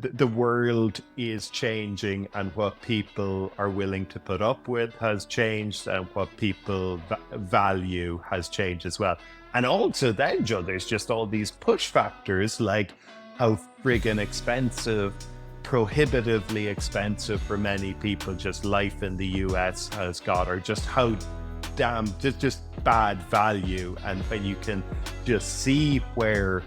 the world is changing, and what people are willing to put up with has changed, and what people value has changed as well. And also then, Joe, there's just all these push factors like how friggin' expensive, prohibitively expensive for many people just life in the US has got, or just how damn just bad value. And when you can just see where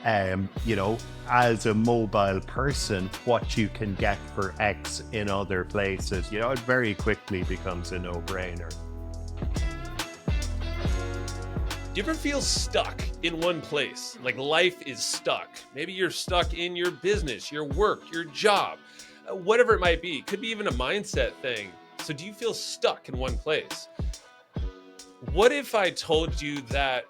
as a mobile person, what you can get for X in other places, it very quickly becomes a no-brainer. Do you ever feel stuck in one place? Like life is stuck. Maybe you're stuck in your business, your work, your job, whatever it might be. Could be even a mindset thing. So do you feel stuck in one place? What if I told you that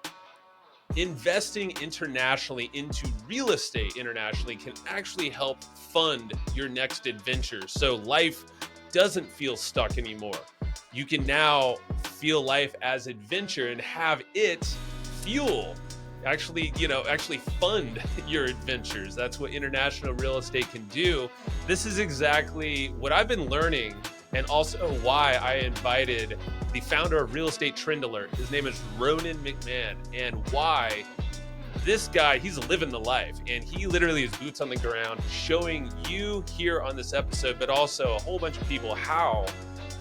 investing internationally into real estate internationally can actually help fund your next adventure, so life doesn't feel stuck anymore? You can now feel life as adventure and have it fuel, actually fund your adventures. That's what international real estate can do. This is exactly what I've been learning, and also why I invited the founder of Real Estate Trend Alert. His name is Ronan McMahon, and why this guy, he's living the life, and he literally is boots on the ground showing you here on this episode, but also a whole bunch of people, how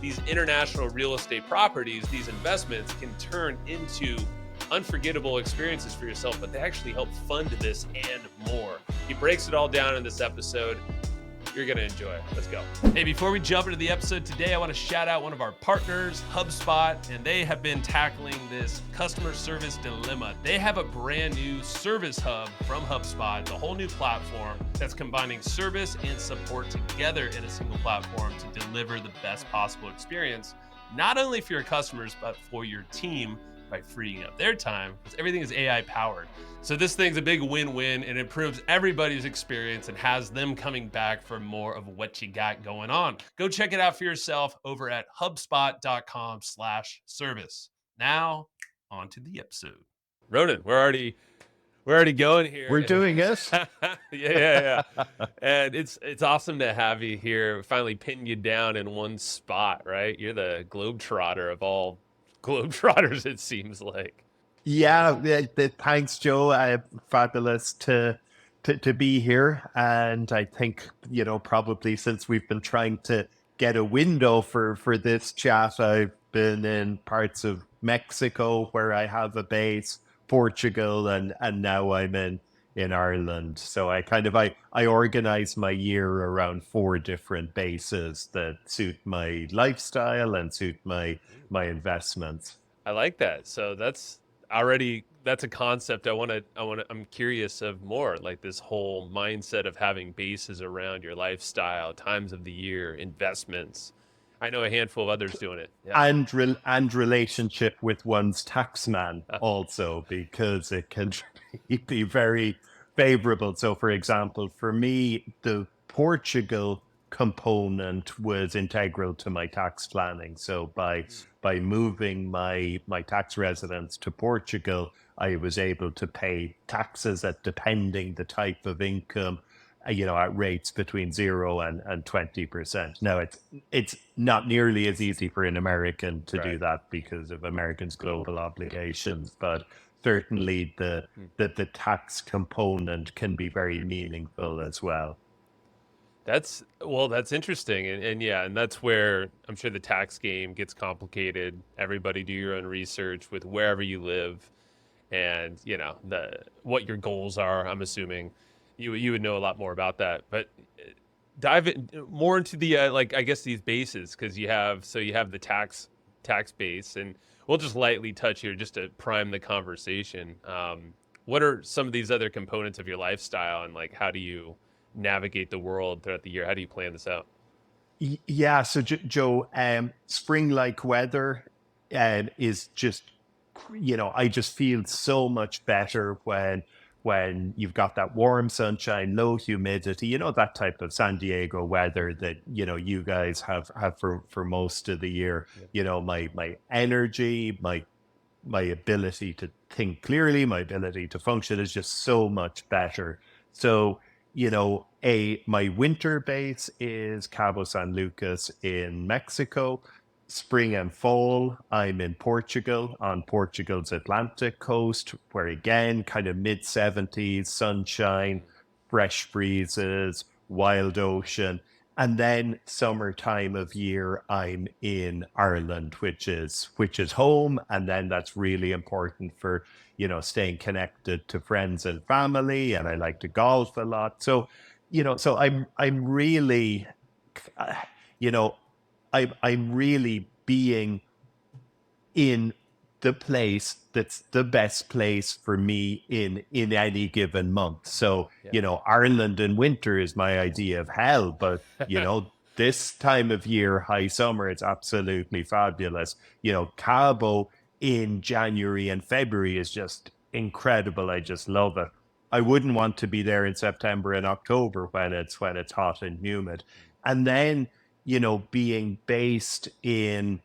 these international real estate properties, these investments can turn into unforgettable experiences for yourself, but they actually help fund this and more. He breaks it all down in this episode. You're going to enjoy it. Let's go. Hey, before we jump into the episode today, I want to shout out one of our partners, HubSpot, and they have been tackling this customer service dilemma. They have a brand new service hub from HubSpot, the whole new platform that's combining service and support together in a single platform to deliver the best possible experience, not only for your customers, but for your team, by freeing up their time, because everything is AI powered. So this thing's a big win-win, and improves everybody's experience and has them coming back for more of what you got going on. Go check it out for yourself over at hubspot.com/service. Now on to the episode. Ronan, we're already going here. We're doing it. yeah. And it's awesome to have you here. Finally pin you down in one spot, right? You're the globetrotter of all globetrotters, it seems like. Yeah, thanks, Joe. Fabulous to be here. And I think, probably since we've been trying to get a window for this chat, I've been in parts of Mexico where I have a base, Portugal, and now I'm in Ireland. So I organize my year around 4 different bases that suit my lifestyle and suit my investments. I like that. So that's a concept I'm curious of more, like this whole mindset of having bases around your lifestyle, times of the year, investments. I know a handful of others doing it. Yeah. And relationship with one's taxman also, because it can be very favorable. So for example, for me, the Portugal component was integral to my tax planning. So by moving my tax residence to Portugal, I was able to pay taxes at, depending the type of income, at rates between 0 and 20%. Now it's not nearly as easy for an American to do that because of Americans' global obligations, but certainly the tax component can be very meaningful as well. That's interesting. And that's where I'm sure the tax game gets complicated. Everybody do your own research with wherever you live, and what your goals are. I'm assuming you would know a lot more about that, but dive in more into the I guess these bases, because you have the tax base, and we'll just lightly touch here just to prime the conversation. What are some of these other components of your lifestyle, and how do you navigate the world throughout the year? How do you plan this out? Yeah, so Joe, spring-like weather is just, I just feel so much better when you've got that warm sunshine, low humidity, that type of San Diego weather that, you guys have for most of the year. Yeah. My energy, my ability to think clearly, my ability to function is just so much better. So my winter base is Cabo San Lucas in Mexico. Spring and fall, I'm in Portugal, on Portugal's Atlantic coast, where again, kind of mid 70s, sunshine, fresh breezes, wild ocean. And then summer time of year, I'm in Ireland, which is home. And then that's really important for, staying connected to friends and family. And I like to golf a lot. So I'm really, uh, you know, I'm really being in the place that's the best place for me in any given month. So, Ireland in winter is my idea of hell, but this time of year, high summer, it's absolutely fabulous. Cabo in January and February is just incredible. I just love it. I wouldn't want to be there in September and October when it's hot and humid. And then, being based in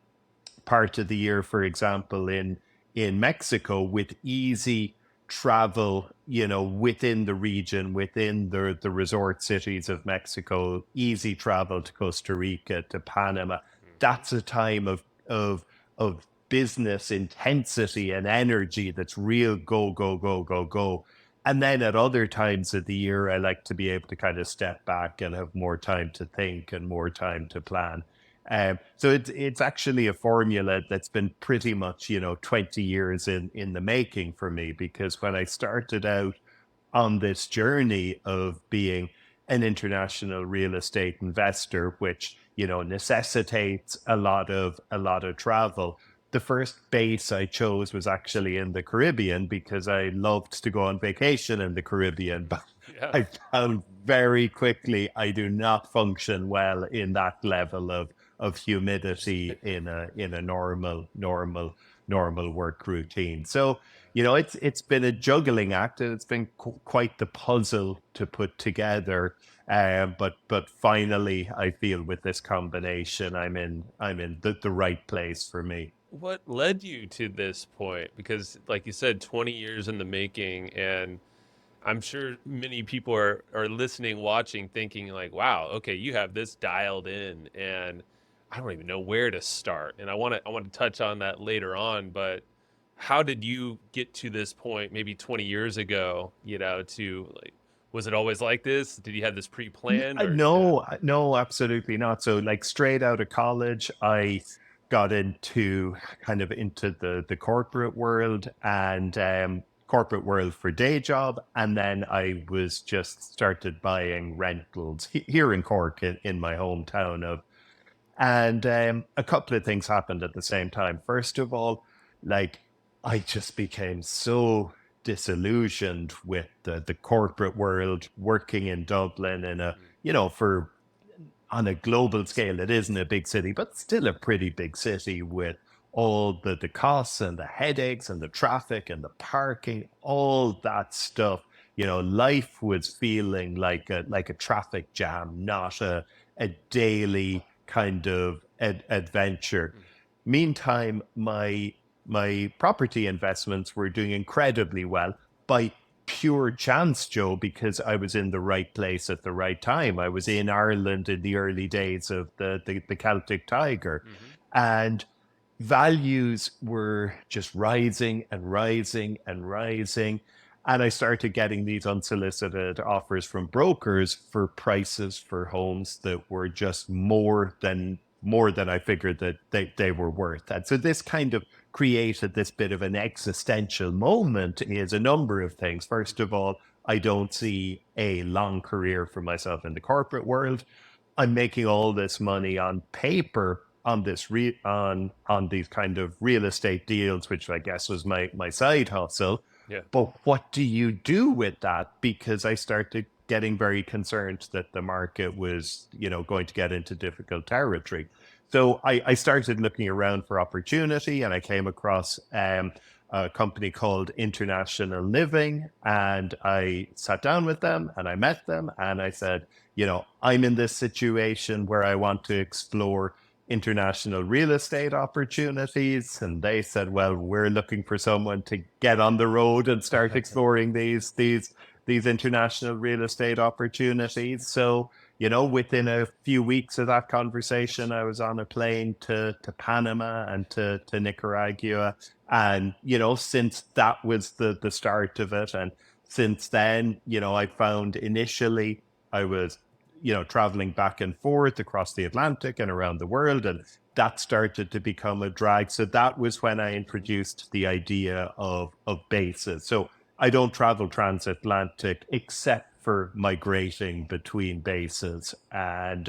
part of the year, for example, in Mexico, with easy travel, within the region, within the resort cities of Mexico, easy travel to Costa Rica, to Panama. That's a time of business intensity and energy that's real go, go, go, go, go. And then at other times of the year, I like to be able to kind of step back and have more time to think and more time to plan. So it's actually a formula that's been pretty much 20 years in the making for me, because when I started out on this journey of being an international real estate investor, which necessitates a lot of travel. The first base I chose was actually in the Caribbean because I loved to go on vacation in the Caribbean, but Yeah. I found very quickly I do not function well in that level of humidity in a normal work routine. So it's been a juggling act, and it's been quite the puzzle to put together. But finally, I feel with this combination, I'm in the right place for me. What led you to this point? Because, like you said, 20 years in the making, and I'm sure many people are listening, watching, thinking like, wow, okay, you have this dialed in, and I don't even know where to start. And I want to touch on that later on, but how did you get to this point maybe 20 years ago, to like, was it always like this? Did you have this pre-planned or yeah. No, absolutely not. So, like, straight out of college, I got into the corporate world, and corporate world for day job, and then I was just started buying rentals here in Cork, in my hometown of. And a couple of things happened at the same time. First of all, like, I just became so disillusioned with the corporate world, working in Dublin in for on a global scale. It isn't a big city, but still a pretty big city, with all the costs and the headaches and the traffic and the parking, all that stuff. Life was feeling like a traffic jam, not a daily kind of adventure. Meantime, my property investments were doing incredibly well by pure chance, Joe, because I was in the right place at the right time. I was in Ireland in the early days of the Celtic Tiger, and values were just rising and rising and rising. And I started getting these unsolicited offers from brokers for prices for homes that were just more than I figured that they were worth. And so this kind of created this bit of an existential moment. Is a number of things. First of all, I don't see a long career for myself in the corporate world. I'm making all this money on paper on on these kind of real estate deals, which I guess was my side hustle. Yeah. But what do you do with that? Because I started getting very concerned that the market was, going to get into difficult territory. So I started looking around for opportunity, and I came across a company called International Living, and I sat down with them and I met them, and I said, I'm in this situation where I want to explore international real estate opportunities. And they said, well, we're looking for someone to get on the road and start exploring these these international real estate opportunities. So, within a few weeks of that conversation, I was on a plane to Panama and to Nicaragua. And, since that was the start of it, and since then, I found initially I was, traveling back and forth across the Atlantic and around the world. And that started to become a drag. So that was when I introduced the idea of bases. So I don't travel transatlantic except for migrating between bases. And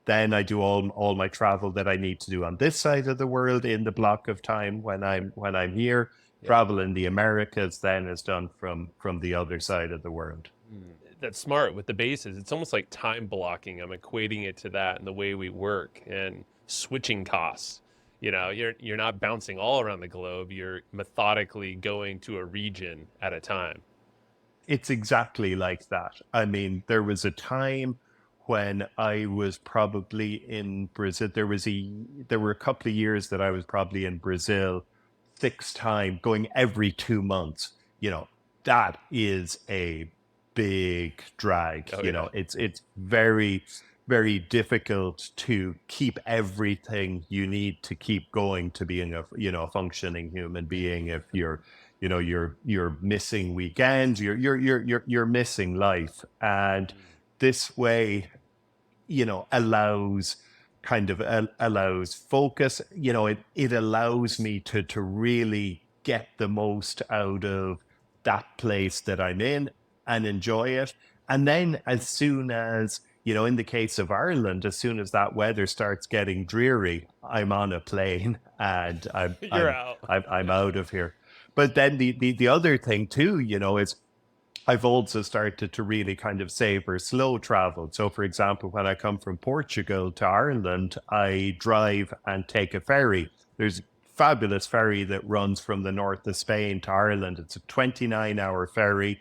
then I do all my travel that I need to do on this side of the world in the block of time when I'm here. Yeah. Travel in the Americas then is done from the other side of the world. That's smart with the bases. It's almost like time blocking. I'm equating it to that and the way we work and switching costs. You're not bouncing all around the globe. You're methodically going to a region at a time. It's exactly like that. I mean, there was a time when I was probably in Brazil. There were a couple of years that I was probably in Brazil 6 times, going every 2 months. That is a big drag. Oh, yeah. It's very, very difficult to keep everything you need to keep going to being a functioning human being. If you're missing weekends, you're missing life. And this way, allows allows focus. It allows me to really get the most out of that place that I'm in and enjoy it. And then as soon as, in the case of Ireland, as soon as that weather starts getting dreary, I'm on a plane and You're out. I'm out of here. But then the other thing too, is I've also started to really kind of savor slow travel. So for example, when I come from Portugal to Ireland, I drive and take a ferry. There's a fabulous ferry that runs from the north of Spain to Ireland. It's a 29-hour ferry.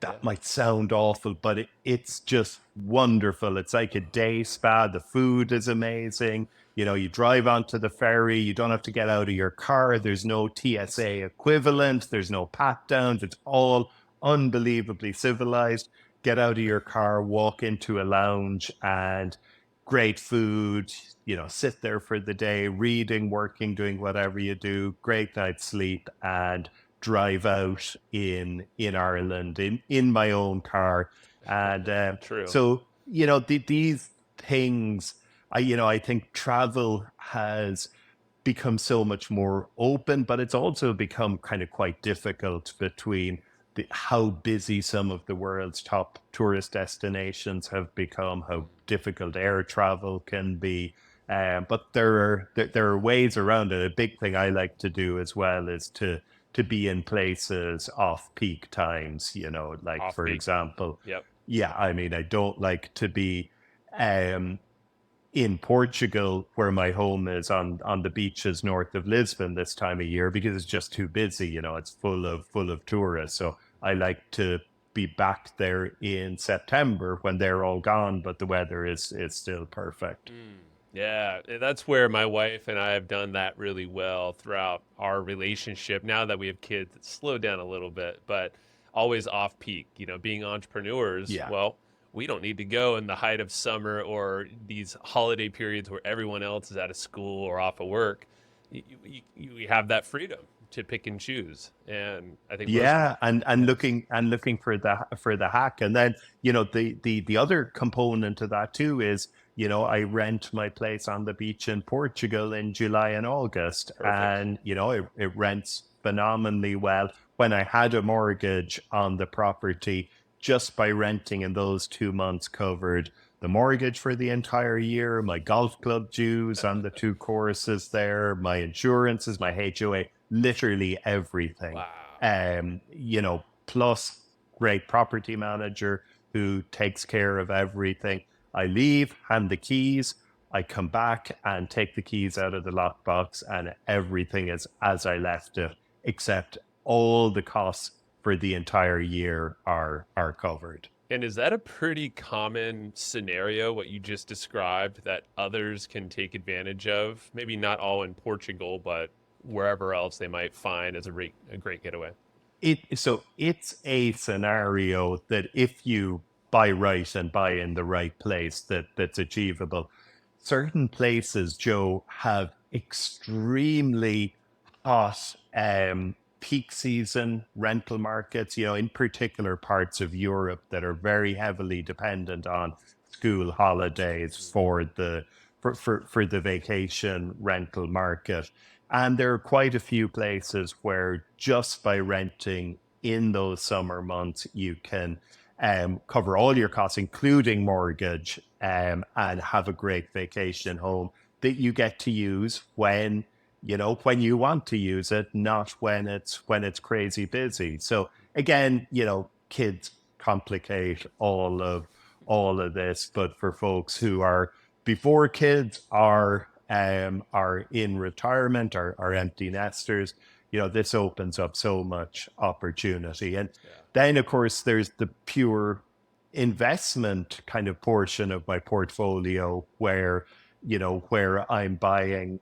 That might sound awful, but it's just wonderful. It's like a day spa. The food is amazing. You drive onto the ferry. You don't have to get out of your car. There's no TSA equivalent. There's no pat downs. It's all unbelievably civilized. Get out of your car, walk into a lounge, and great food. Sit there for the day, reading, working, doing whatever you do. Great night's sleep, and drive out in Ireland in my own car. And True. so these things, I think travel has become so much more open, but it's also become kind of quite difficult between how busy some of the world's top tourist destinations have become, how difficult air travel can be. But there are ways around it. A big thing I like to do as well is to be in places off peak times, like Off for peak. example. Yep. Yeah, I mean, I don't like to be in Portugal, where my home is on the beaches north of Lisbon this time of year, because it's just too busy. It's full of tourists. So I like to be back there in September when they're all gone, but the weather is still perfect. Yeah, that's where my wife and I have done that really well throughout our relationship. Now that we have kids, it's slowed down a little bit, but always off peak. Being entrepreneurs, Yeah. well, we don't need to go in the height of summer or these holiday periods where everyone else is out of school or off of work. You have that freedom to pick and choose, and I think Yeah, and looking for the hack. And then the other component to that too is I rent my place on the beach in Portugal in July and August. Perfect. And it rents phenomenally well. When I had a mortgage on the property, just by renting in those 2 months covered the mortgage for the entire year, my golf club dues on the 2 courses there, my insurances, my HOA, literally everything. Wow. Plus great property manager who takes care of everything. I leave, hand the keys, I come back and take the keys out of the lockbox, and everything is as I left it, except all the costs for the entire year are covered. And is that a pretty common scenario, what you just described, that others can take advantage of? Maybe not all in Portugal, but wherever else they might find as a great getaway. it's a scenario that if you buy right and buy in the right place, that's achievable. Certain places, Joe, have extremely hot peak season rental markets, in particular parts of Europe that are very heavily dependent on school holidays for the vacation rental market. And there are quite a few places where just by renting in those summer months, you can cover all your costs, including mortgage, and have a great vacation home that you get to use when you want to use it, not when it's crazy busy. So again, kids complicate all of this, but for folks who are before kids are in retirement, are empty nesters, this opens up so much opportunity. And Yeah. then of course there's the pure investment kind of portion of my portfolio where I'm buying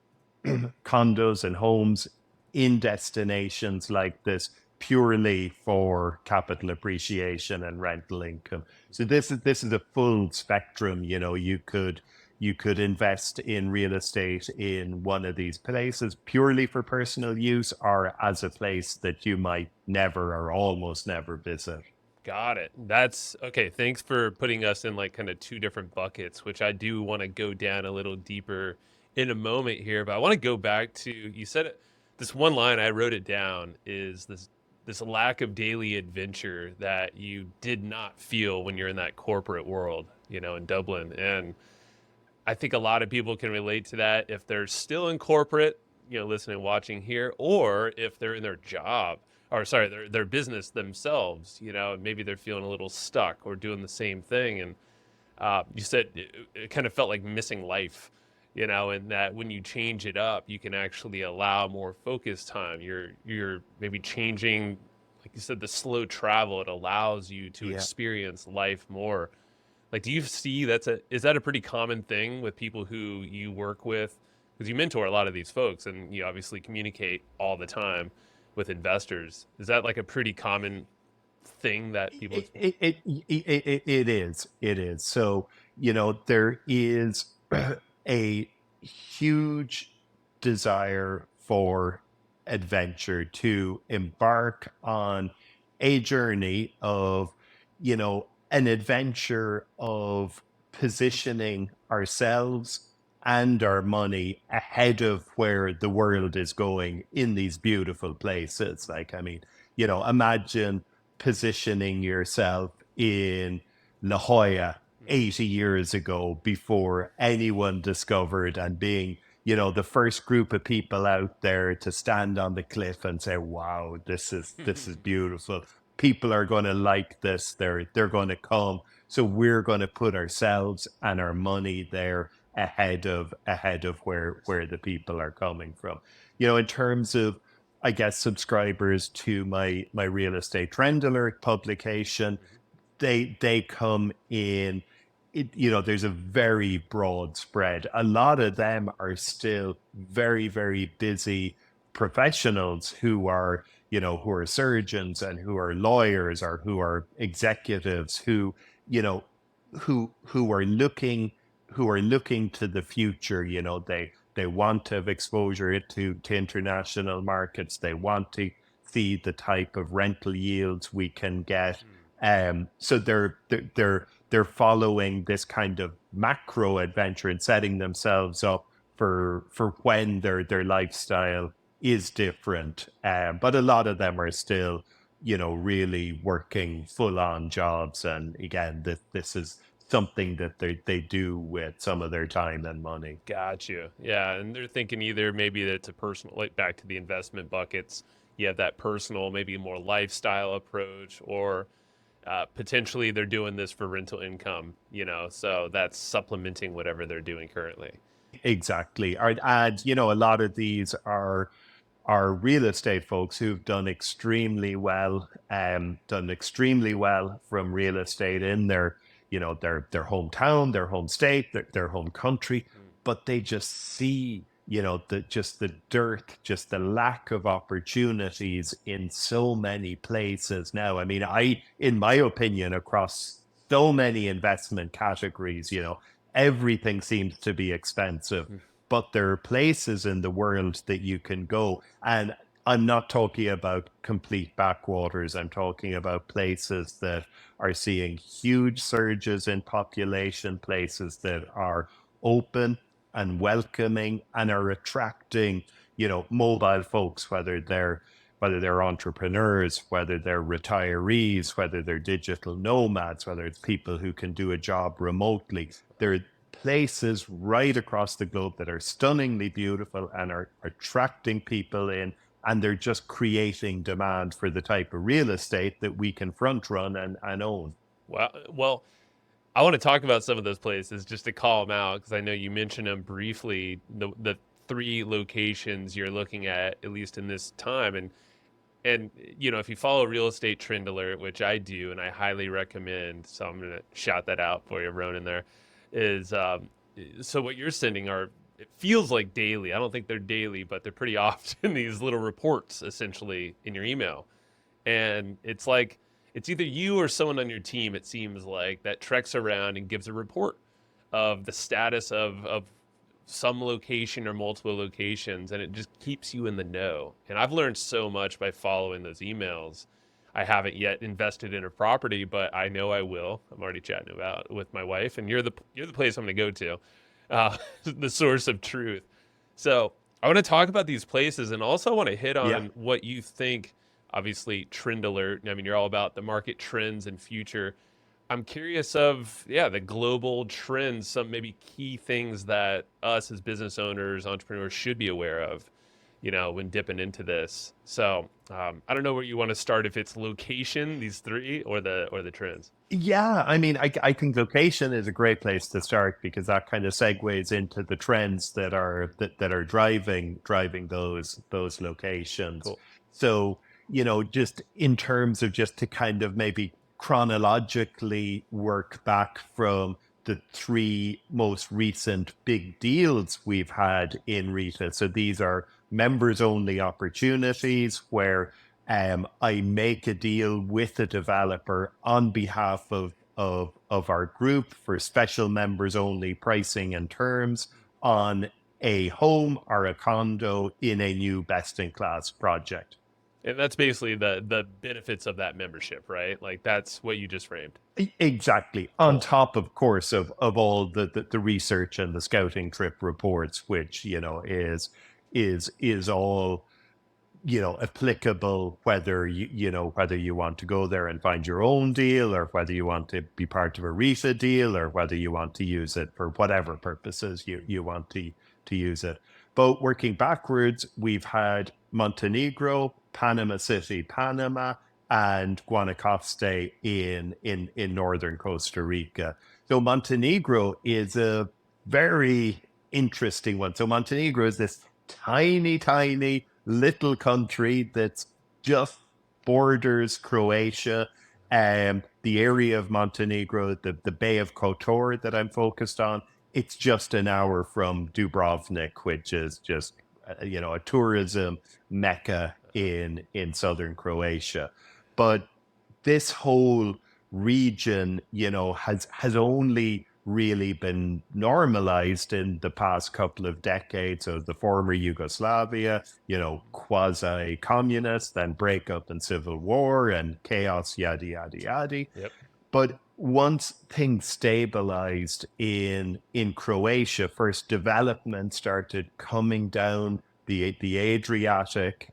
condos and homes in destinations like this purely for capital appreciation and rental income. So this is a full spectrum. You could invest in real estate in one of these places purely for personal use, or as a place that you might never or almost never visit. Got it. That's okay. Thanks for putting us in like kind of two different buckets, which I do want to go down a little deeper in a moment here. But I want to go back to you said it, this one line I wrote it down is this lack of daily adventure that you did not feel when you're in that corporate world, in Dublin. And I think a lot of people can relate to that if they're still in corporate, listening, watching here, or if they're in their job or sorry, their business themselves, maybe they're feeling a little stuck or doing the same thing. And you said it kind of felt like missing life, and that when you change it up, you can actually allow more focus time. You're maybe changing, like you said, the slow travel. It allows you to Yeah. experience life more. Like, do you see is that a pretty common thing with people who you work with? Because you mentor a lot of these folks and you obviously communicate all the time with investors. Is that like a pretty common thing that people? It is. It is. So, there is a huge desire for adventure to embark on a journey of, an adventure of positioning ourselves and our money ahead of where the world is going in these beautiful places. Like, I mean, imagine positioning yourself in La Jolla 80 years ago before anyone discovered, and being, the first group of people out there to stand on the cliff and say, wow, this is beautiful. People are going to like this. They're going to come. So we're going to put ourselves and our money there ahead of where the people are coming from. In terms of, I guess, subscribers to my real estate trend alert publication, they come in. There's a very broad spread. A lot of them are still very, very busy professionals who are surgeons and who are lawyers or who are executives you know who are looking to the future. They want to have exposure to international markets. They want to see the type of rental yields we can get. So they're following this kind of macro adventure and setting themselves up for when their lifestyle is different. But a lot of them are still, really working full on jobs. And again, this is something that they do with some of their time and money. Got you. Yeah, and they're thinking either maybe that it's a personal, like back to the investment buckets. You have that personal, maybe more lifestyle approach, or potentially they're doing this for rental income. So that's supplementing whatever they're doing currently. Exactly. And a lot of these are real estate folks who've done extremely well from real estate in their hometown, their home state, their home country, but they just see just the dearth, just the lack of opportunities in so many places now. I mean, in my opinion, across so many investment categories, everything seems to be expensive, but there are places in the world that you can go. And I'm not talking about complete backwaters. I'm talking about places that are seeing huge surges in population, places that are open and welcoming and are attracting, mobile folks, whether they're entrepreneurs, whether they're retirees, whether they're digital nomads, whether it's people who can do a job remotely. There are places right across the globe that are stunningly beautiful and are attracting people in, and they're just creating demand for the type of real estate that we can front run and own. Well, I want to talk about some of those places just to call them out because I know you mentioned them briefly. The three locations you're looking at least in this time, and if you follow Real Estate Trend Alert, which I do and I highly recommend, so I'm gonna shout that out for you, Ronan. There is so what you're sending are, it feels like daily. I don't think they're daily, but they're pretty often these little reports essentially in your email, and it's like it's either you or someone on your team, it seems like, that treks around and gives a report of the status of some location or multiple locations, and it just keeps you in the know. And I've learned so much by following those emails. I haven't yet invested in a property, but I know I will. I'm already chatting about with my wife, and you're the place I'm going to go to, the source of truth. So I want to talk about these places, and also want to hit on what you think. Obviously, Trend Alert. I mean, you're all about the market trends and future. I'm curious of, the global trends, some maybe key things that us as business owners, entrepreneurs should be aware of, when dipping into this. So I don't know where you want to start, if it's location, these three, or the trends. Yeah, I mean, I think location is a great place to start because that kind of segues into the trends that are driving those locations. Cool. So, just in terms of just to kind of maybe chronologically work back from the three most recent big deals we've had in retail. So these are members only opportunities where I make a deal with a developer on behalf of our group for special members only pricing and terms on a home or a condo in a new best in class project. And that's basically the benefits of that membership, right? Like that's what you just framed. Exactly. On top, of course, of all the research and the scouting trip reports, which, is all, applicable whether whether you want to go there and find your own deal, or whether you want to be part of a REFA deal, or whether you want to use it for whatever purposes you want to use it. But working backwards, we've had Montenegro, Panama City, Panama, and Guanacaste in northern Costa Rica. So Montenegro is a very interesting one. So Montenegro is this tiny little country that's just borders Croatia. The area of Montenegro, the Bay of Kotor that I'm focused on, it's just an hour from Dubrovnik, which is just a tourism mecca in southern Croatia. But this whole region, has only really been normalized in the past couple of decades of the former Yugoslavia, quasi-communist, then breakup and civil war and chaos, yada, yada, yada. Yep. But once things stabilized in Croatia, first development started coming down the Adriatic,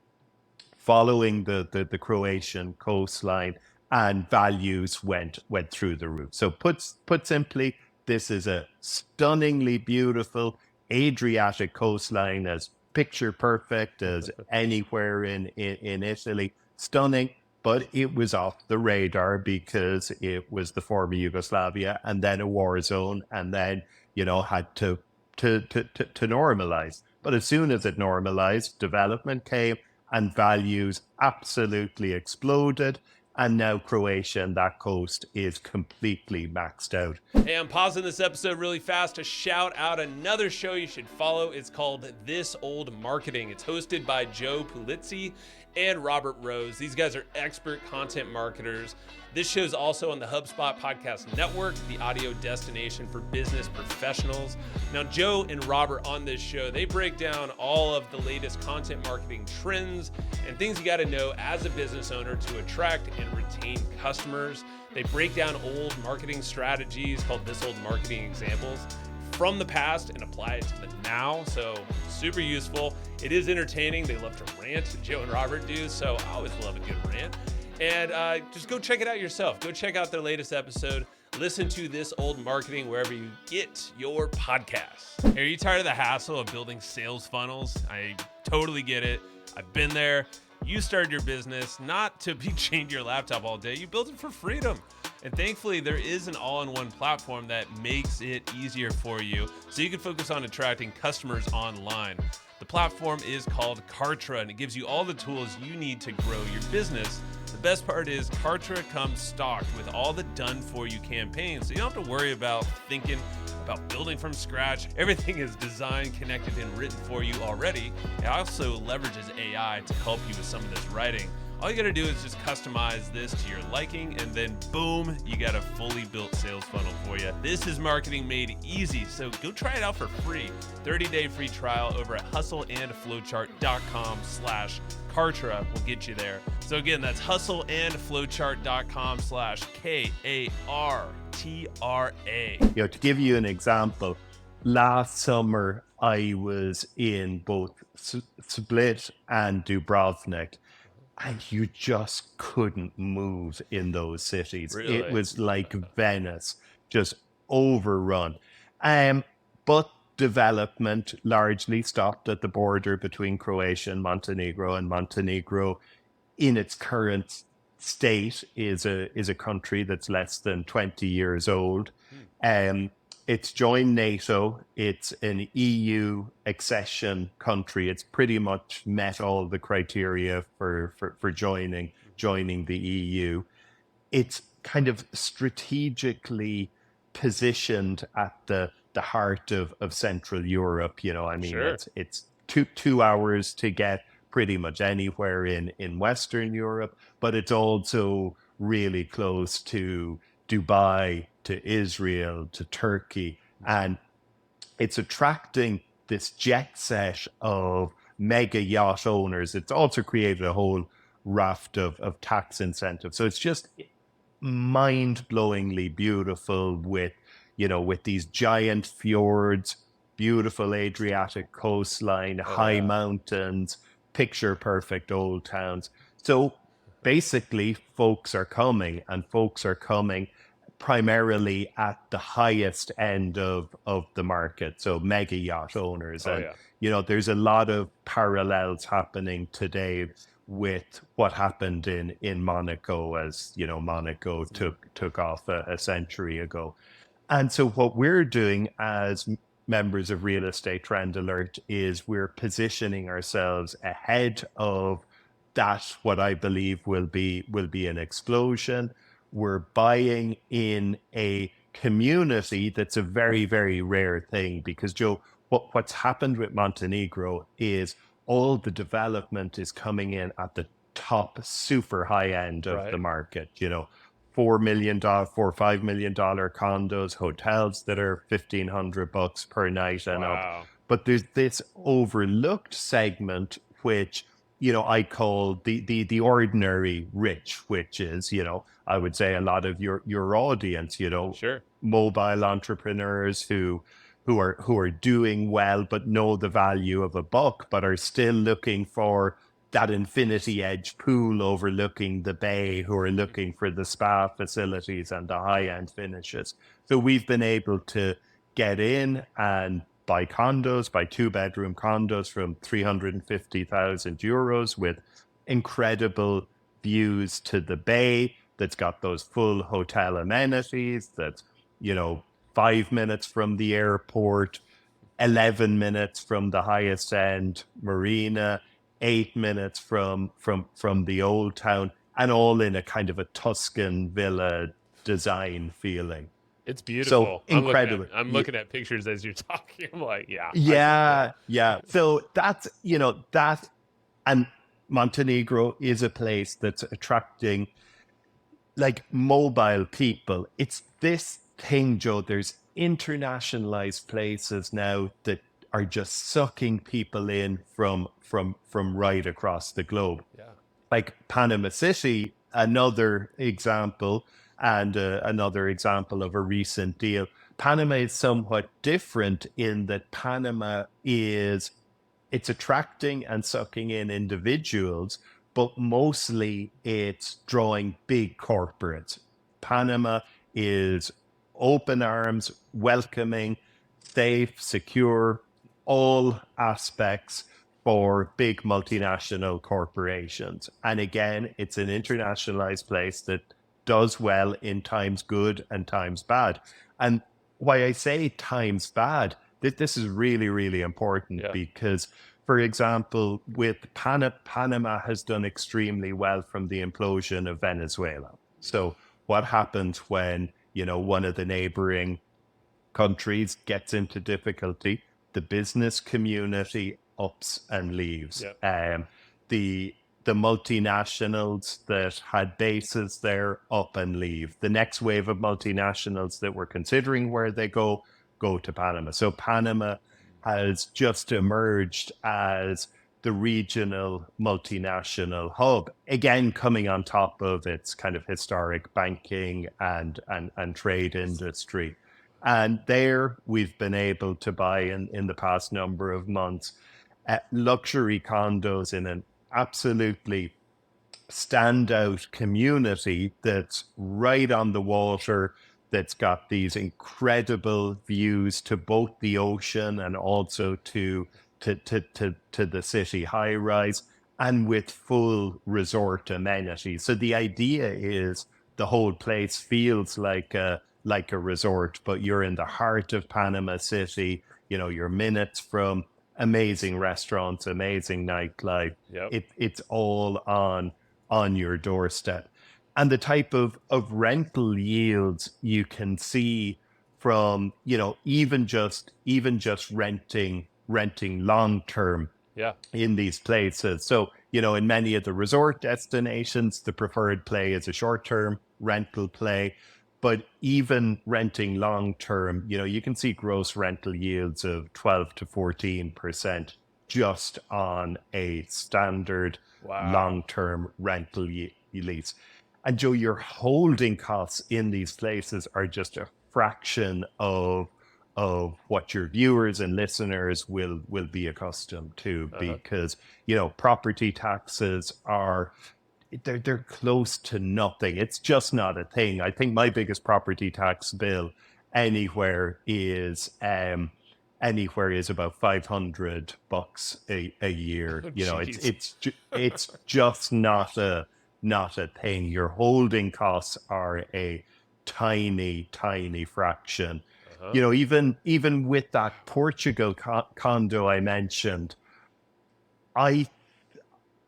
following the Croatian coastline, and values went through the roof. So put simply, this is a stunningly beautiful Adriatic coastline, as picture perfect as anywhere in Italy. Stunning, but it was off the radar because it was the former Yugoslavia and then a war zone, and then had to normalize. But as soon as it normalized, development came and values absolutely exploded. And now Croatia and that coast is completely maxed out. Hey, I'm pausing this episode really fast to shout out another show you should follow. It's called This Old Marketing. It's hosted by Joe Pulizzi and Robert Rose. These guys are expert content marketers. This show's also on the HubSpot Podcast Network, the audio destination for business professionals. Now, Joe and Robert on this show, they break down all of the latest content marketing trends and things you got to know as a business owner to attract and retain customers. They break down old marketing strategies called This Old Marketing Examples from the past and apply it to the now. So super useful. It is entertaining. They love to rant. Joe and Robert do. So I always love a good rant. And just go check it out yourself. Go check out their latest episode. Listen to This Old Marketing wherever you get your podcasts. Hey, are you tired of the hassle of building sales funnels? I totally get it. I've been there. You started your business not to be chained to your laptop all day. You built it for freedom. And thankfully, there is an all-in-one platform that makes it easier for you so you can focus on attracting customers online. The platform is called Kartra, and it gives you all the tools you need to grow your business. The best part is Kartra comes stocked with all the done-for-you campaigns, so you don't have to worry about thinking about building from scratch. Everything is designed, connected, and written for you already. It also leverages AI to help you with some of this writing. All you gotta do is just customize this to your liking, and then boom, you got a fully built sales funnel for you. This is marketing made easy, so go try it out for free. 30-day free trial over at hustleandflowchart.com/Kartra will get you there. So again, that's hustleandflowchart.com/KARTRA. To give you an example, last summer I was in both Split and Dubrovnik, and you just couldn't move in those cities. Really? It was like Venice, just overrun. But development largely stopped at the border between Croatia and Montenegro in its current state is a country that's less than 20 years old. It's joined NATO. It's an EU accession country. It's pretty much met all the criteria for joining the EU. It's kind of strategically positioned at the heart of Central Europe. Sure. It's 2 hours to get pretty much anywhere in Western Europe, but it's also really close to Dubai, to Israel, to Turkey, and it's attracting this jet set of mega yacht owners. It's also created a whole raft of tax incentives. So it's just mind-blowingly beautiful with these giant fjords, beautiful Adriatic coastline, high mountains, picture-perfect old towns. So basically, folks are coming primarily at the highest end of the market, so mega yacht owners. There's a lot of parallels happening today with what happened in Monaco, as Monaco took off a century ago. And so what we're doing as members of Real Estate Trend Alert is we're positioning ourselves ahead of that, what I believe will be an explosion. We're buying in a community that's a very, very rare thing, because Joe, what's happened with Montenegro is all the development is coming in at the top super high end of the market, $4 million, $4 or $5 million condos, hotels that are $1,500 per night and up. But there's this overlooked segment, which I call the ordinary rich, which is, I would say a lot of your audience, Sure. Mobile entrepreneurs who are doing well, but know the value of a buck, but are still looking for that infinity edge pool overlooking the bay, who are looking for the spa facilities and the high-end finishes. So we've been able to get in and buy condos, buy 2-bedroom condos from 350,000 euros with incredible views to the bay, that's got those full hotel amenities, that's 5 minutes from the airport, 11 minutes from the highest end marina, 8 minutes from the old town, and all in a kind of a Tuscan villa design feeling. It's So beautiful. incredible. I'm looking at pictures as you're talking. I'm like, Yeah. So that's, that, and Montenegro is a place that's attracting like mobile people. It's this thing, Joe. There's internationalized places now that are just sucking people in from right across the globe. yeah, Like Panama City, another example, and another example of a recent deal. Panama is somewhat different in that it's attracting and sucking in individuals, but mostly it's drawing big corporates. Panama is open arms, welcoming, safe, secure, all aspects for big multinational corporations. And again, it's an internationalized place that does well in times good and times bad. And why I say times bad, this is really, really important yeah, because, for example, with Panama has done extremely well from the implosion of Venezuela. So what happens when, one of the neighboring countries gets into difficulty? The business community ups and leaves. yeah, The multinationals that had bases there up and leave. The next wave of multinationals that were considering where they go to Panama. So Panama has just emerged as the regional multinational hub, again coming on top of its kind of historic banking and trade industry. And there we've been able to buy in the past number of months luxury condos in an absolutely standout community that's right on the water, that's got these incredible views to both the ocean and also to the city high rise, and with full resort amenities. So the idea is the whole place feels like a resort, but you're in the heart of Panama City. You're minutes from amazing restaurants, amazing nightlife. yep, It's all on your doorstep. And the type of rental yields you can see from, even just renting long term yeah, in these places. So, in many of the resort destinations, the preferred play is a short-term rental play. But even renting long-term, you can see gross rental yields of 12 to 14% just on a standard wow, long-term rental lease. And Joe, your holding costs in these places are just a fraction of what your viewers and listeners will be accustomed to, because property taxes are they're close to nothing. It's just not a thing. I think my biggest property tax bill anywhere is about $500 a year. oh, It's jeez, it's just not a thing. Your holding costs are a tiny fraction. uh-huh. Even with that Portugal condo I mentioned, I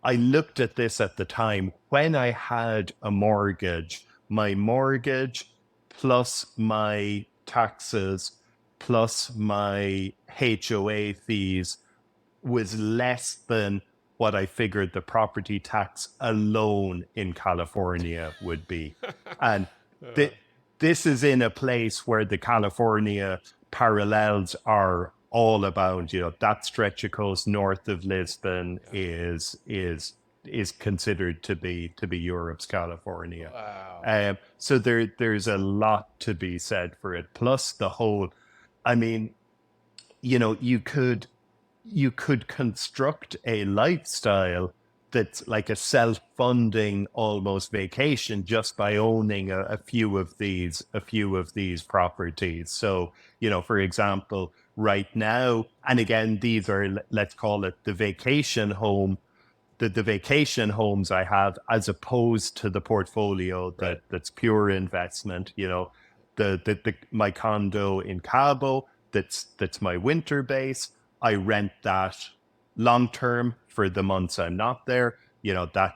I looked at this at the time when I had a mortgage. My mortgage plus my taxes plus my HOA fees was less than what I figured the property tax alone in California would be. And Uh, th- this is in a place where the California parallels are all abound. That stretch of coast north of Lisbon yeah. is considered to be Europe's California. Wow. So there's a lot to be said for it. Plus the whole, I mean, you could construct a lifestyle that's like a self-funding almost vacation just by owning a few of these properties. So, for example, right now, and again, these are, let's call it the vacation home, the vacation homes I have, as opposed to the portfolio Right. that's pure investment. My condo in Cabo, that's my winter base. I rent that long term for the months I'm not there. That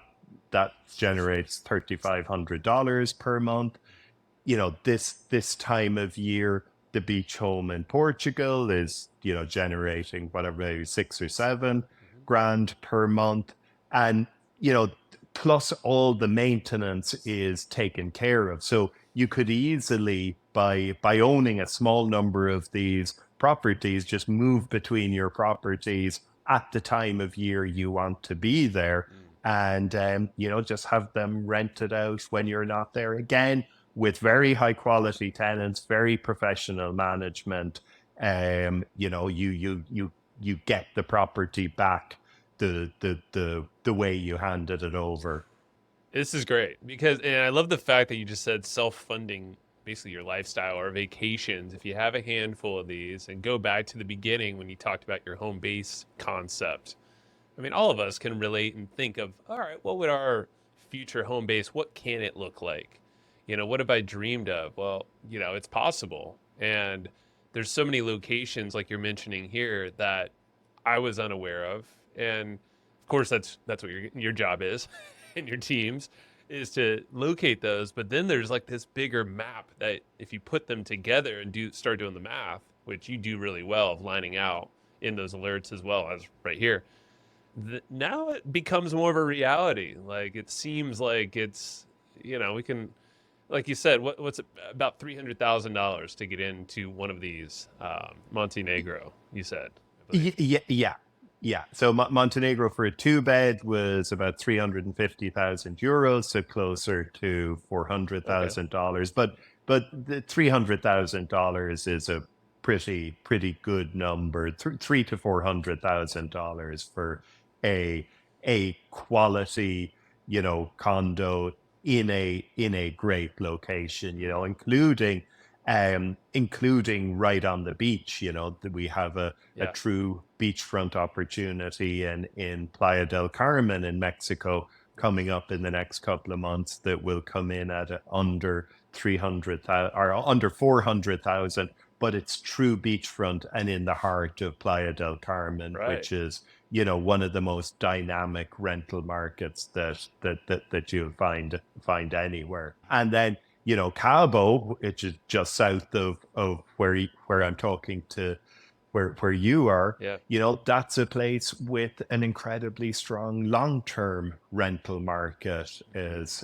that generates $3,500 per month. This time of year, the beach home in Portugal is, generating whatever, maybe 6 or 7 grand per month. And, plus all the maintenance is taken care of. So you could easily, by owning a small number of these properties, just move between your properties at the time of year you want to be there. And, just have them rented out when you're not there, again, with very high quality tenants, very professional management. You get the property back the way you handed it over. This is great and I love the fact that you just said self-funding, basically your lifestyle or vacations. If you have a handful of these and go back to the beginning when you talked about your home base concept, I mean, all of us can relate and think of, all right, what would our future home base, what can it look like? What have I dreamed of? Well, it's possible. And there's so many locations like you're mentioning here that I was unaware of. And of course, that's what your job is and your teams is to locate those. But then there's like this bigger map that if you put them together and start doing the math, which you do really well of lining out in those alerts as well as right here, now it becomes more of a reality. Like it seems like it's, we can, like you said, what's it, about $300,000 to get into one of these Montenegro, you said. Yeah. So Montenegro for a 2-bed was about 350,000 euros, so closer to $400,000. Okay. But the $300,000 is a pretty good number. $300,000 to $400,000 for a quality, condo in a great location, including right on the beach. That we have a true beachfront opportunity in Playa del Carmen in Mexico coming up in the next couple of months that will come in at under 300,000 or under 400,000, but it's true beachfront and in the heart of Playa del Carmen, Right. which is one of the most dynamic rental markets that you'll find anywhere. And then Cabo, which is just south of where I'm talking to, where you are, that's a place with an incredibly strong long-term rental market as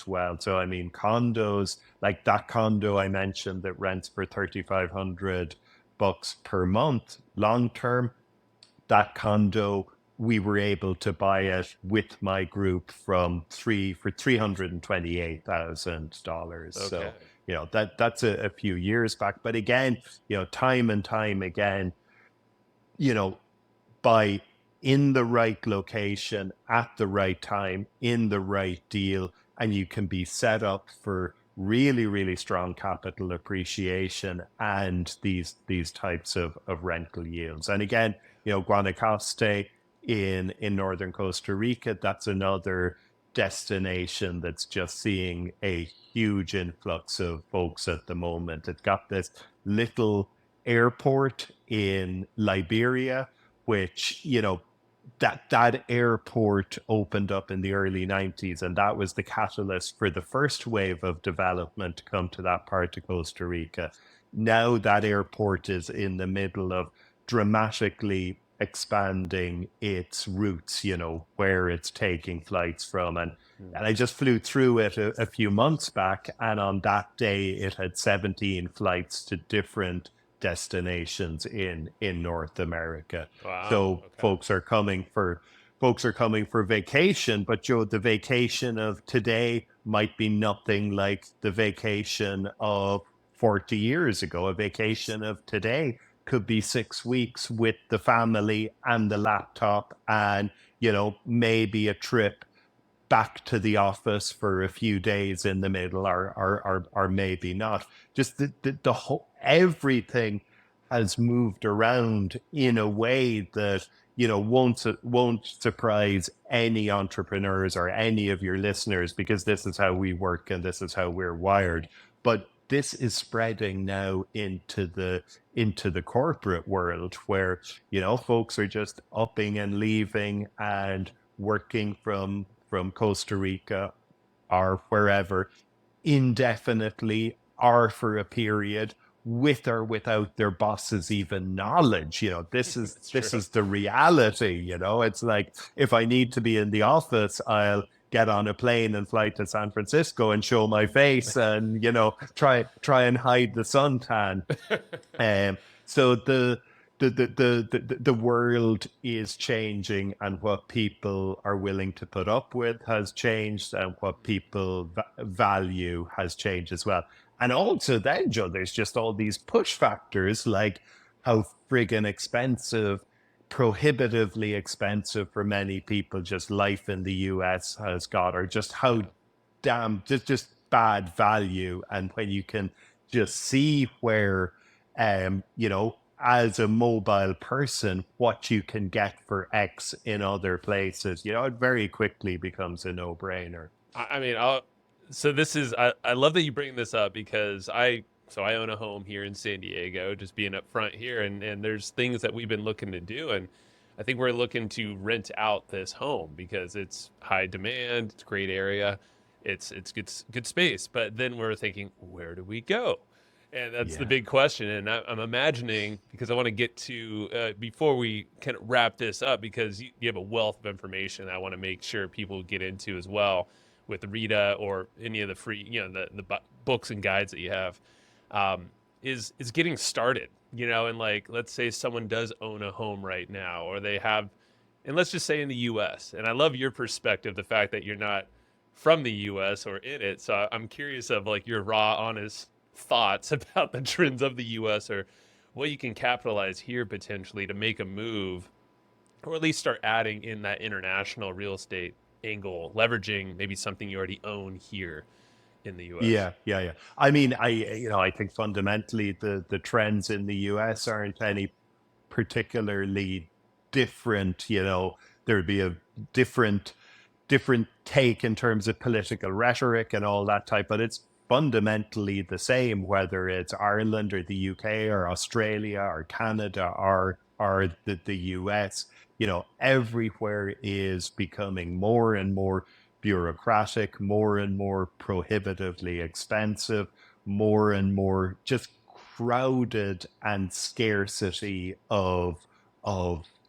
well. So I mean, condos like that condo I mentioned that rents for $3,500 per month long-term, that condo we were able to buy it with my group for $328,000. Okay. So that's a few years back. But again, time and time again, by in the right location at the right time in the right deal, and you can be set up for really, really strong capital appreciation and these types of rental yields. And again, Guanacaste in northern Costa Rica, that's another destination that's just seeing a huge influx of folks at the moment. It's got this little airport in Liberia, which, that airport opened up in the early 90s, and that was the catalyst for the first wave of development to come to that part of Costa Rica. Now that airport is in the middle of dramatically expanding its routes, where it's taking flights from. And I just flew through it a few months back, and on that day it had 17 flights to different destinations in North America. Wow. So Okay. folks are coming for vacation, but Joe, the vacation of today might be nothing like the vacation of 40 years ago. A vacation of today could be 6 weeks with the family and the laptop and, maybe a trip back to the office for a few days in the middle, or maybe not. Just the whole, everything has moved around in a way that, won't surprise any entrepreneurs or any of your listeners, because this is how we work and this is how we're wired. But this is spreading now into the corporate world where, folks are just upping and leaving and working from from Costa Rica or wherever indefinitely or for a period with or without their boss's even knowledge. This is That's this true. is the reality. It's like, if I need to be in the office, I'll get on a plane and fly to San Francisco and show my face and try and hide the suntan. So the world is changing, and what people are willing to put up with has changed, and what people value has changed as well. And also then, Joe, there's just all these push factors, like how friggin' expensive, prohibitively expensive for many people, just life in the US has got, or just how damn just bad value. And when you can just see where as a mobile person, what you can get for X in other places, it very quickly becomes a no-brainer. I mean, so this is, I love that you bring this up because I own a home here in San Diego, just being up front here, and there's things that we've been looking to do, and I think we're looking to rent out this home because it's high demand, it's a great area, it's good space, but then we're thinking, where do we go? And that's the big question. And I'm imagining, because I want to get to, before we kind of wrap this up, because you have a wealth of information I want to make sure people get into as well with Rita or any of the free, the books and guides that you have, is getting started, and like, let's say someone does own a home right now, or they have, and let's just say in the US, and I love your perspective, the fact that you're not from the US or in it. So I'm curious of like your raw, honest thoughts about the trends of the US, or what you can capitalize here potentially to make a move, or at least start adding in that international real estate angle, leveraging maybe something you already own here in the US. Yeah. I mean, I think fundamentally the trends in the US aren't any particularly different. There'd be a different take in terms of political rhetoric and all that type, but it's fundamentally the same, whether it's Ireland or the UK or Australia or Canada or the US. Everywhere is becoming more and more bureaucratic, more and more prohibitively expensive, more and more just crowded, and scarcity of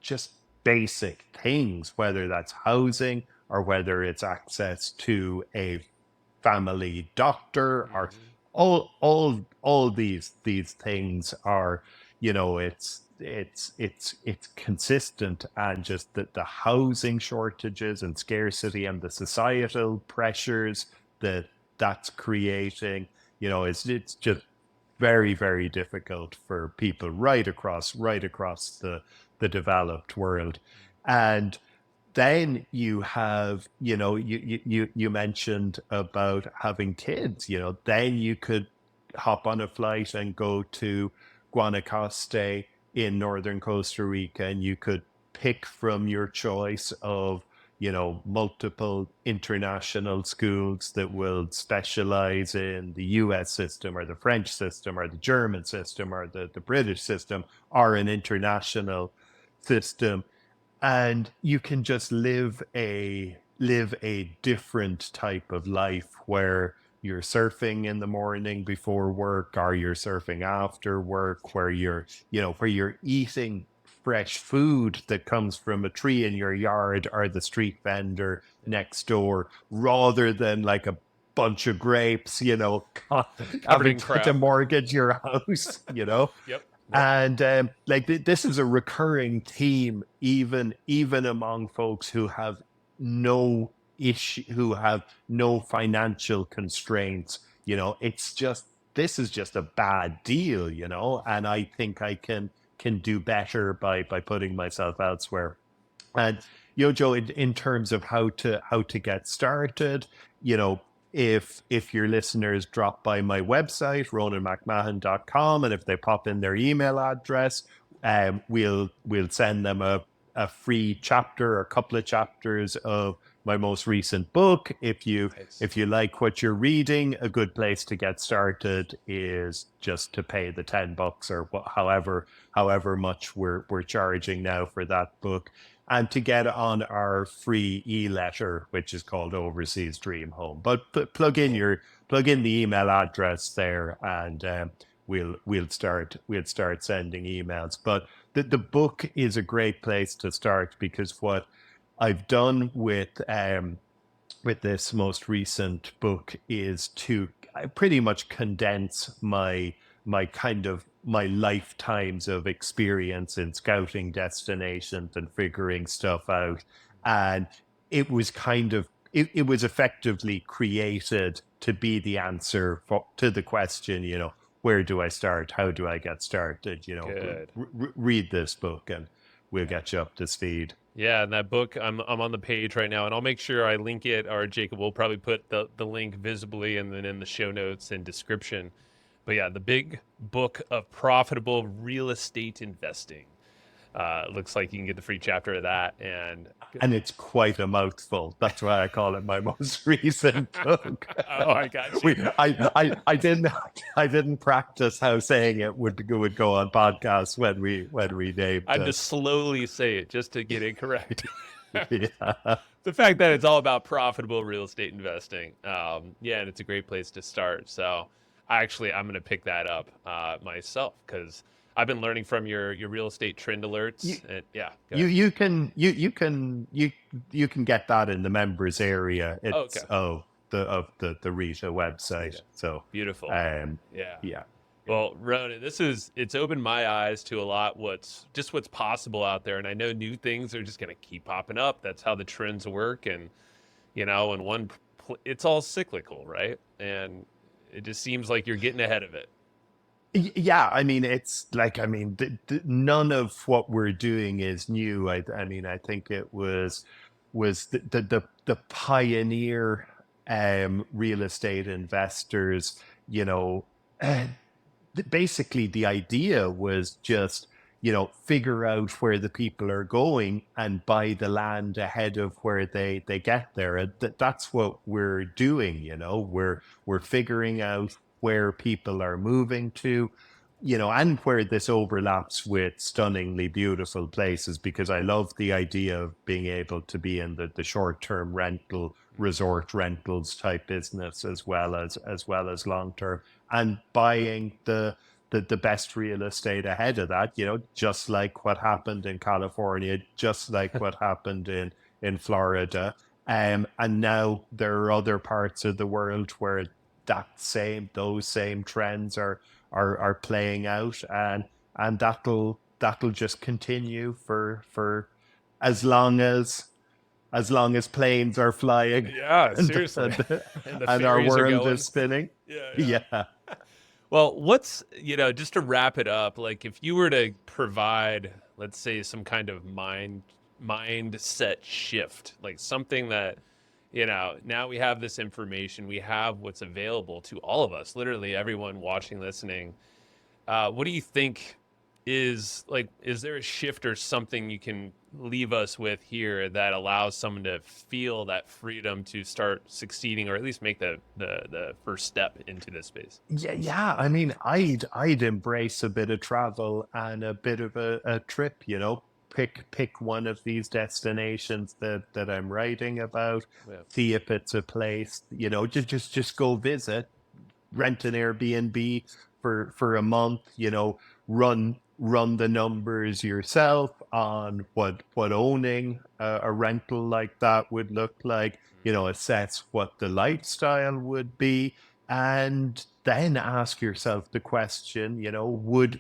just basic things, whether that's housing or whether it's access to a family doctor, or all these things are, it's consistent. And just the housing shortages and scarcity and the societal pressures that's creating, it's just very, very difficult for people right across the developed world. And then you have, you mentioned about having kids, then you could hop on a flight and go to Guanacaste in northern Costa Rica, and you could pick from your choice of, multiple international schools that will specialize in the US system or the French system or the German system or the British system or an international system. And you can just live a different type of life, where you're surfing in the morning before work, or you're surfing after work, where you're eating fresh food that comes from a tree in your yard or the street vendor next door, rather than like a bunch of grapes, having to mortgage your house, Yep. And this is a recurring theme, even among folks who have no issue, who have no financial constraints. It's just, this is just a bad deal, and I think I can do better by putting myself elsewhere. And Joe, in terms of how to get started, if your listeners drop by my website, ronanmcmahon.com, and if they pop in their email address, we'll send them a free chapter or a couple of chapters of most recent book. If you Nice. like what you're reading, a good place to get started is just to pay the $10 or however much we're charging now for that book, and to get on our free e-letter, which is called Overseas Dream Home. But plug in the email address there, and we'll start sending emails. But the book is a great place to start, because what I've done with this most recent book is to pretty much condense my lifetimes of experience in scouting destinations and figuring stuff out. And it was it was effectively created to be the answer to the question, where do I start? How do I get started? Good. Read this book and we'll get you up to speed. Yeah, and that book, I'm on the page right now, and I'll make sure I link it, or Jacob will probably put the link visibly and then in the show notes and description. But yeah, the big book of profitable real estate investing. Looks like you can get the free chapter of that, and it's quite a mouthful. That's why I call it my most recent book. oh, I got you. I didn't practice how saying it would go on podcasts when we named I had it. to slowly say it just to get it correct. Yeah. The fact that it's all about profitable real estate investing. Yeah, and it's a great place to start. So I'm going to pick that up myself, because I've been learning from your real estate trend alerts. And yeah, you can get that in the members area. It's the Rita website. Yeah. So Beautiful. yeah. Well, Ronan, it's opened my eyes to a lot what's possible out there, and I know new things are just going to keep popping up. That's how the trends work, and it's all cyclical, right? And it just seems like you're getting ahead of it. Yeah, I mean, it's like, none of what we're doing is new. I think it was the pioneer real estate investors. Basically the idea was just figure out where the people are going and buy the land ahead of where they get there. And that's what we're doing. We're figuring out where people are moving to, and where this overlaps with stunningly beautiful places, because I love the idea of being able to be in the short-term rental, resort rentals type business, as well as long-term, and buying the best real estate ahead of that, just like what happened in California, just like what happened in Florida. And now there are other parts of the world where those same trends are playing out, and that'll just continue for as long as planes are flying. Yeah, seriously. And our world is spinning. Yeah. Well, just to wrap it up, like if you were to provide, let's say, some kind of mindset shift, like something that, now we have this information, we have what's available to all of us, literally everyone watching, listening. What do you think is there a shift or something you can leave us with here that allows someone to feel that freedom to start succeeding, or at least make the first step into this space? Yeah. I mean, I'd embrace a bit of travel and a bit of a trip, pick one of these destinations that I'm writing about. Yeah. See if it's a place, just go visit, rent an Airbnb for a month, run the numbers yourself on what owning a rental like that would look like, assess what the lifestyle would be, and then ask yourself the question,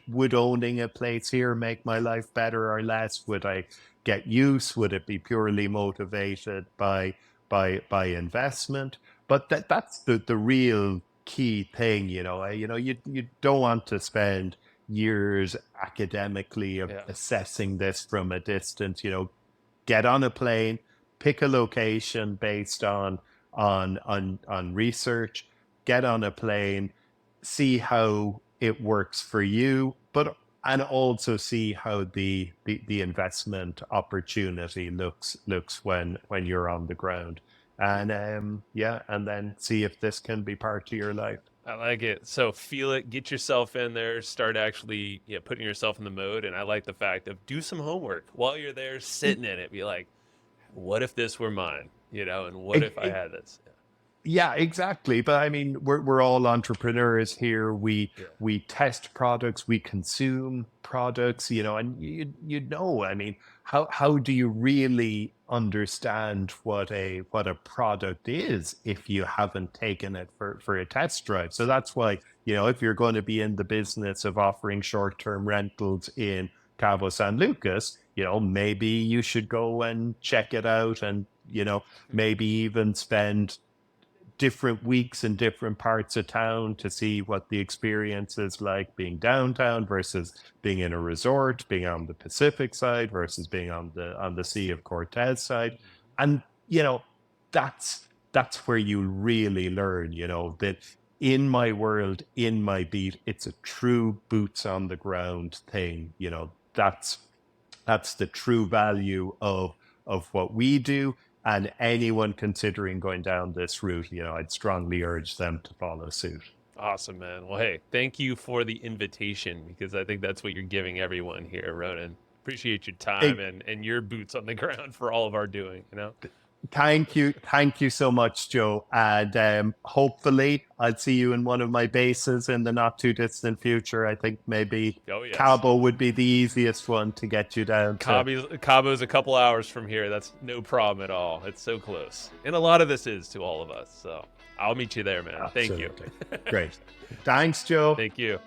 would owning a place here make my life better or less? Would I get use? Would it be purely motivated by investment? But that's the real key thing, you don't want to spend years academically assessing this from a distance. Get on a plane, pick a location based on research, get on a plane, see how it works for you, but and also see how the investment opportunity looks when you're on the ground. And yeah, and then see if this can be part of your life. I like it. So feel it, get yourself in there, start actually putting yourself in the mode. And I like the fact of do some homework while you're there sitting in it. Be like, what if this were mine? And what if I had this? Yeah, exactly. But I mean, we're all entrepreneurs here. We test products, we consume products, and I mean, how do you really understand what a product is if you haven't taken it for a test drive? So that's why, if you're going to be in the business of offering short-term rentals in Cabo San Lucas, maybe you should go and check it out, and maybe even spend different weeks in different parts of town to see what the experience is like being downtown versus being in a resort, being on the Pacific side versus being on the Sea of Cortez side. And that's where you really learn, that in my world, in my beat, it's a true boots on the ground thing. That's the true value of what we do. And anyone considering going down this route, I'd strongly urge them to follow suit. Awesome, man. Well, hey, thank you for the invitation, because I think that's what you're giving everyone here, Ronan. Appreciate your time and your boots on the ground for all of our doing, Thank you so much, Joe. And hopefully I'll see you in one of my bases in the not too distant future. I think maybe Cabo would be the easiest one to get you down to. Cabo's a couple hours from here. That's no problem at all. It's so close. And a lot of this is to all of us. So I'll meet you there, man. Absolutely. Thank you. Great. Thanks, Joe. Thank you.